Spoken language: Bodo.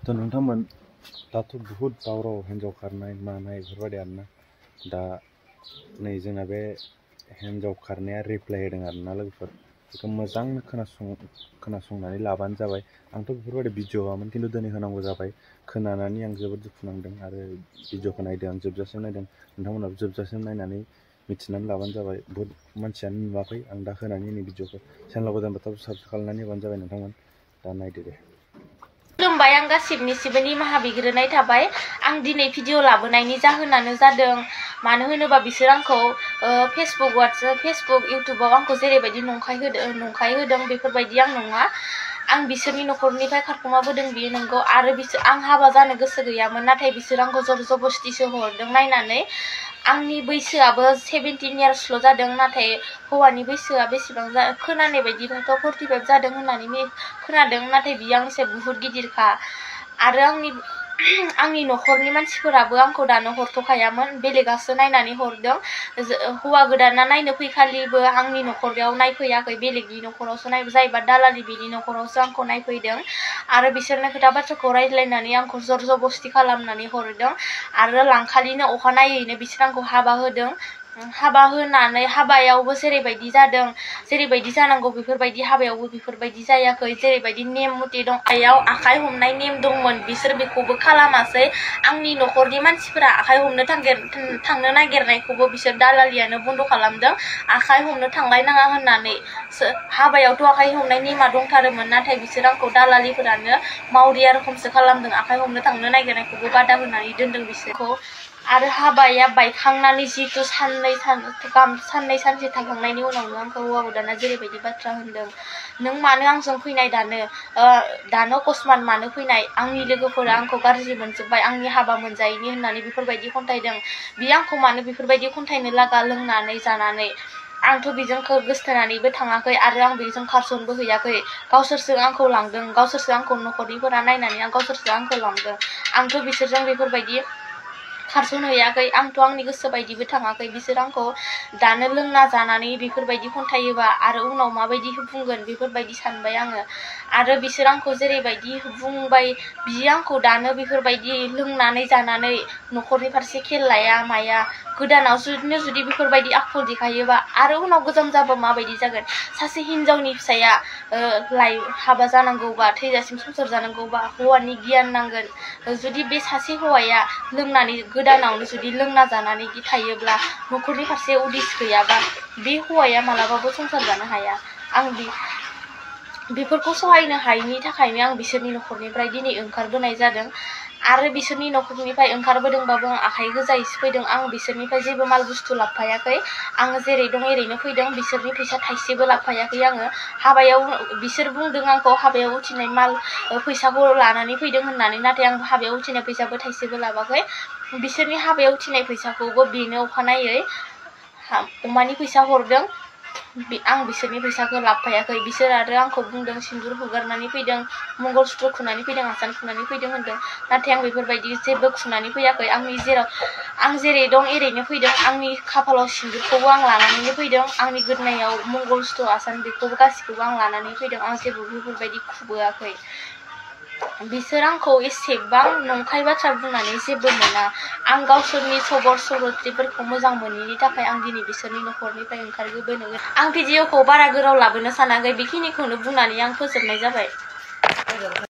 थ' नोंथांमोन दाथ' बुहुद दावराव हिन्जाव खारनाय मानाय बेफोरबायदि आरोना दा नै जोंना बे हिन्जाव खारनाया रिप्लाय होदों आरोना लोगोफोर बेखौ मोजां खोनासंनानै लाबानो जाबाय। आंथ' बेफोरबायदि भिडिअ होआमोन खिन्थु दिनै होनांगौ जाबाय। खोनानानै आं जोबोद दुखु नांदों आरो भिडिअखौ नायदों आं जोबजासिम नायदों। नोंथांमोनाबो जोबजासिम नायनानै मिथिनानै लाबानो जाबाय। बुहुद मानसियानो नुवाखै आं दा होनानै होनि भिडिअखौ चेनेलाव गोदान बाथाय साबस्क्राइब खालामनानै होबानो जाबाय नोंथांमोन। दा नायदो दे। खुलुमबाय, आं गासिबनिसिबो निमाहा बिग्रोनाय थाबाय। आं दिनै भिडिअ लाबोनायनि जाहोनानो जादों मानो होनोबा बिसोर आंखौ फेसबुक इउटुबाव आंखौ जेरैबायदि नंखाय होदों बेफोरबायदि आं नङा। आं बिसोरनि न'खरनिफ्राय खारखुमाबोदों बियो नंगौ आरो आं हाबा जानो गोसो गैयामोन, नाथाय बिसोर आंखौ जर जबस्तिसो हरदों। नायनानै आंनि बैसोआबो 17 इयार्सल' जादों, नाथाय हौवानि बैसोआ बेसेबां खोनानाय बायदिबाथ' 45 जादों होननानै खोनादों, नाथाय बियो आंनिसाय बुहुद गिदिरखा। आरो आंनि न'खरनि मानसिफोराबो आंखौ दानो हरथ'खायामोन, बेलेगासो नायनानै हरदों। हौवा गोदाना नायनो फैखालिबो आंनि न'खराव नायफैयाखै, बेलेगनि न'खरावसो जायबा दालालि बिनि न'खरावसो आंखौ नायफैदों आरो बिसोरनो खोथा बाथ्राखौ रायज्लायनानै आंखौ जर जबस्ति खालामनानै हरदों आरो लांखालिनो अखानायैनो बिसोर आंखौ हाबा होदों। हाबा होनानै हाबायावबो जेरैबायदि जानांगौ बेफोरबायदि हाबायावबो बेफोरबायदि जायाखै। जेरैबायदि नेम मथे दं, आखाइ हमनाय नेम दंमोन, बिसोर बेखौबो खालामासै। आंनि न'खरनि मानसिफोरा आखाइ हमनो थांनो नागिरनायखौबो बिसोर दालालियानो बन्द' खालामदों, आखाइ हमनो थांलायनाङा होननानै। हाबायावथ' आखाइ हमनाय नेमा दंथारोमोन, नाथाय बिसोर आंखौ दालालिफोरानो मावरिया रोखोमसो खालामदों, आखाइ हमनो थांनो नागिरनायखौबो बादा होनानै दोनदों बिसोरखौ। आरो हाबाया बायखांनानै जिहेतु साननै सानसे थाखांनायनि उनावनो आंखौ हौवा गोदाना जेरैबायदि बाथ्रा होनदों, नों मानो आंजों फैनाय दानो अकस्मात मानो फैनाय, आंनि लोगोफोरा आंखौ गाज्रि मोनजोब्बाय, आंनि हाबा मोनजायैनि होननानै बेफोरबायदि खन्थाइदों। बियो आंखौ मानो बेफोरबायदि खन्थाइनो लागा लोंनानै जानानै। आंथ' बेजों गोसथोनानैबो थाङाखै आरो आं बेजों खारसनबो हैयाखै। गावसोरसो आंखौ लांदों, गावसोरसो आंखौ न'खरनिफोरा नायनानै गावसोरसो आंखौ लांदों। आंथ' बिसोरजों बेफोरबायदि खारसनहैयाखै, आंथ' आंनि गोसो बायदिबो थाङाखै। बिसोर आंखौ दानो लोंना जानानै बेफोरबायदि खन्थायोबा आरो उनाव माबायदि बुंगोन बेफोरबायदि सानबाय आङो। आरो बिसोर आंखौ जेरैबायदि बुंबाय, बियो आंखौ दानो बेफोरबायदि लोंनानै जानानै न'खरनि फारसे खेल लाया माया। गोदानाव जुदि बेफोरबायदि आखल देखायोबा आरो उनाव गोजाम जाबा माबायदि जागोन। सासे हिनजावनि फिसाया हाबा जानांगौबा, थैजासिम संसार जानांगौबा हौवानि गियान नांगोन। जुदि बे सासे हौवाया लोंनानै गोदानावनो जुदि लोंना जानानै थायोब्ला, न'खरनि फारसे उदिस गैयाबा, बे हौवाया मालाबाबो संसार जानो हाया। आं बेफोरखौ सहायनो हायैनि थाखायनो आं बिसोरनि न'खरनिफ्राय दिनै ओंखारबोनाय जादों। आरो बिसोरनि न'खरनिफ्राय ओंखारबोदोंबाबो आं आखाइ गोजायैसो फैदों। आं बिसोरनिफ्राय जेबो माल बुस्थु लाबोफायाखै, आङो जेरै दं एरैनो फैदों। बिसोरनि फैसा थाइसेबो लाबोफायाखै आङो। हाबायाव बिसोर बुंदों आंखौ हाबायाव उथिनाय फैसाखौ लानानै फैदों होननानै, नाथाय आं हाबायाव उथिनाय फैसाबो थाइसेबो लाबाखै। बिसोरनि हाबायाव उथिनाय फैसाखौबो बेनो अखानायै अमानि फैसा हरदों, आं बिसोरनि फैसाखौ लाबोफायाखै। बिसोर आरो आंखौ बुंदों सिन्दुर हुगारनानै फैदों, मंगलसुत्र खुनानै फैदों, आसान खुनानै फैदों होनदों, नाथाय आं बेफोरबायदि जेबो खुनानै फैयाखै। आं जेरै दं एरैनो फैदों। आंनि खाफालाव सिन्दुरखौबो आं लानानैनो फैदों, आंनि गोदोनायाव मंगलसुत्र आसान बेखौबो गासिखौबो आं लानानै फैदों। आं जेबो बेफोरबायदि खुबोआखै। बिसोर आंखौ एसेबां नंखाय बाथ्रा बुंनानै जेबो मोना। आं गावसोरनि सरिथ्रफोरखौ मोजां मोनैनि थाखाय आं दिनै बिसोरनि न'खरनिफ्राय ओंखारबोनो। आं भिडिअखौ बारा गोलाव लाबोनो सानाखै, बेखिनिखौनो बुंनानै आं फोजोबनाय जाबाय।